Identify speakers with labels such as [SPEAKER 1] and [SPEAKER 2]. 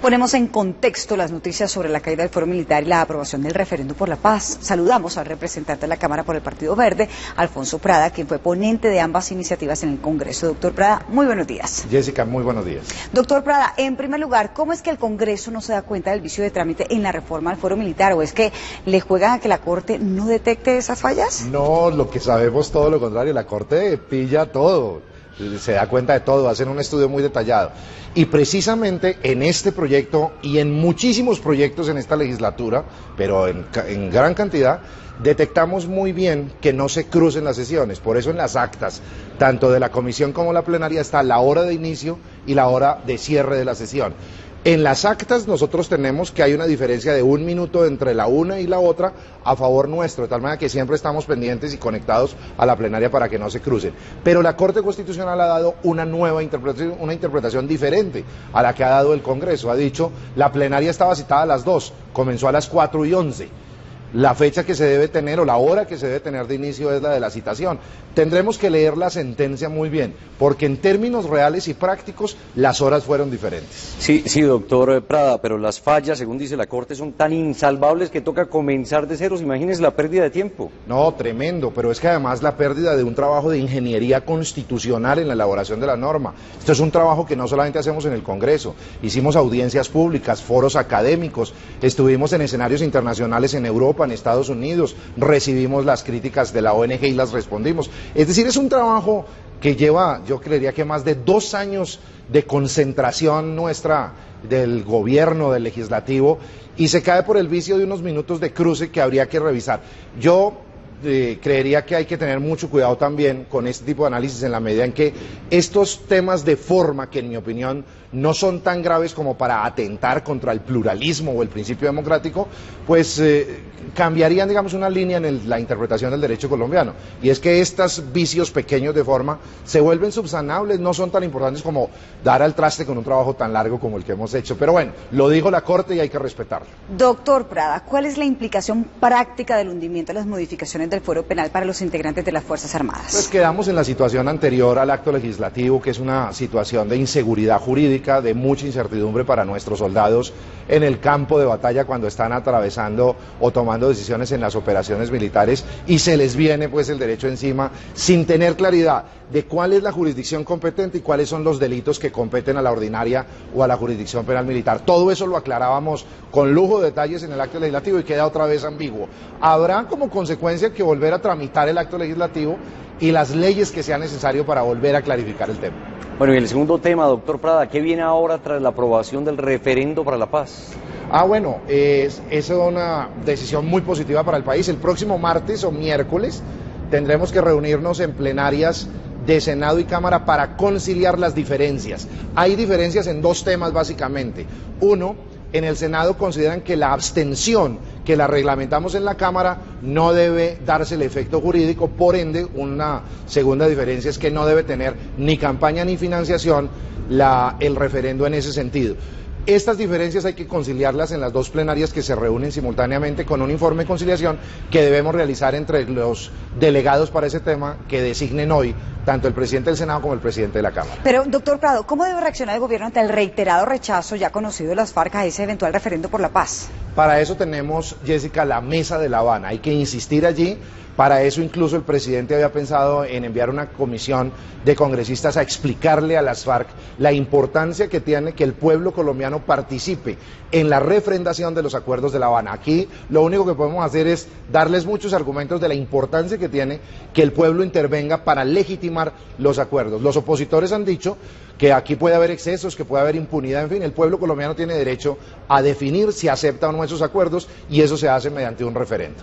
[SPEAKER 1] Ponemos en contexto las noticias sobre la caída del Fuero Militar y la aprobación del referendo por la paz. Saludamos al representante de la Cámara por el Partido Verde, Alfonso Prada, quien fue ponente de ambas iniciativas en el Congreso. Doctor Prada, muy buenos días.
[SPEAKER 2] Jessica, muy buenos días.
[SPEAKER 1] Doctor Prada, en primer lugar, ¿cómo es que el Congreso no se da cuenta del vicio de trámite en la reforma al Fuero Militar? ¿O es que le juegan a que la Corte no detecte esas fallas?
[SPEAKER 2] No, lo que sabemos todo lo contrario, la Corte pilla todo, se da cuenta de todo, hacen un estudio muy detallado. Y precisamente en este proyecto y en muchísimos proyectos en esta legislatura, pero en gran cantidad, detectamos muy bien que no se crucen las sesiones. Por eso en las actas, tanto de la comisión como la plenaria, está la hora de inicio y la hora de cierre de la sesión. En las actas nosotros tenemos que hay una diferencia de 1 minuto entre la una y la otra a favor nuestro, de tal manera que siempre estamos pendientes y conectados a la plenaria para que no se crucen. Pero la Corte Constitucional ha dado una nueva interpretación, una interpretación diferente a la que ha dado el Congreso. Ha dicho, la plenaria estaba citada a las 2, comenzó a las 4:11. La fecha que se debe tener o la hora que se debe tener de inicio es la de la citación. Tendremos que leer la sentencia muy bien, porque en términos reales y prácticos las horas fueron diferentes.
[SPEAKER 3] Sí, doctor Prada, pero las fallas, según dice la Corte, son tan insalvables que toca comenzar de ceros. Imagínese la pérdida de tiempo.
[SPEAKER 2] No, tremendo, pero es que además la pérdida de un trabajo de ingeniería constitucional en la elaboración de la norma. Esto es un trabajo que no solamente hacemos en el Congreso, hicimos audiencias públicas, foros académicos, estuvimos en escenarios internacionales en Europa, en Estados Unidos, recibimos las críticas de la ONG y las respondimos. Es decir, es un trabajo que lleva, yo creería que más de 2 años de concentración nuestra del gobierno, del legislativo, y se cae por el vicio de unos minutos de cruce que habría que revisar. Yo creería que hay que tener mucho cuidado también con este tipo de análisis en la medida en que estos temas de forma, que en mi opinión no son tan graves como para atentar contra el pluralismo o el principio democrático, pues cambiarían, digamos, una línea en la interpretación del derecho colombiano. Y es que estos vicios pequeños de forma se vuelven subsanables, no son tan importantes como dar al traste con un trabajo tan largo como el que hemos hecho. Pero bueno, lo dijo la Corte y hay que respetarlo.
[SPEAKER 1] Doctor Prada, ¿cuál es la implicación práctica del hundimiento de las modificaciones del Fuero Penal para los integrantes de las Fuerzas Armadas?
[SPEAKER 2] Pues quedamos en la situación anterior al acto legislativo, que es una situación de inseguridad jurídica, de mucha incertidumbre para nuestros soldados en el campo de batalla cuando están atravesando o tomando decisiones en las operaciones militares, y se les viene pues el derecho encima sin tener claridad de cuál es la jurisdicción competente y cuáles son los delitos que competen a la ordinaria o a la jurisdicción penal militar. Todo eso lo aclarábamos con lujo de detalles en el acto legislativo y queda otra vez ambiguo. Habrá como consecuencia que volver a tramitar el acto legislativo y las leyes que sea necesario para volver a clarificar el tema.
[SPEAKER 3] Bueno, y el segundo tema, doctor Prada, ¿qué viene ahora tras la aprobación del referendo para la paz?
[SPEAKER 2] Bueno, es una decisión muy positiva para el país. El próximo martes o miércoles tendremos que reunirnos en plenarias de Senado y Cámara para conciliar las diferencias. Hay diferencias en 2 temas básicamente. Uno, en el Senado consideran que la abstención que la reglamentamos en la Cámara no debe darse el efecto jurídico, por ende una segunda diferencia es que no debe tener ni campaña ni financiación el referendo en ese sentido. Estas diferencias hay que conciliarlas en las 2 plenarias que se reúnen simultáneamente con un informe de conciliación que debemos realizar entre los delegados para ese tema que designen hoy tanto el presidente del Senado como el presidente de la Cámara.
[SPEAKER 1] Pero, doctor Prado, ¿cómo debe reaccionar el gobierno ante el reiterado rechazo ya conocido de las FARC a ese eventual referendo por la paz?
[SPEAKER 2] Para eso tenemos, Jessica, la mesa de La Habana. Hay que insistir allí. Para eso incluso el presidente había pensado en enviar una comisión de congresistas a explicarle a las FARC la importancia que tiene que el pueblo colombiano participe en la refrendación de los acuerdos de La Habana. Aquí lo único que podemos hacer es darles muchos argumentos de la importancia que tiene que el pueblo intervenga para legitimar los acuerdos. Los opositores han dicho que aquí puede haber excesos, que puede haber impunidad, en fin, el pueblo colombiano tiene derecho a definir si acepta o no esos acuerdos y eso se hace mediante un referendo.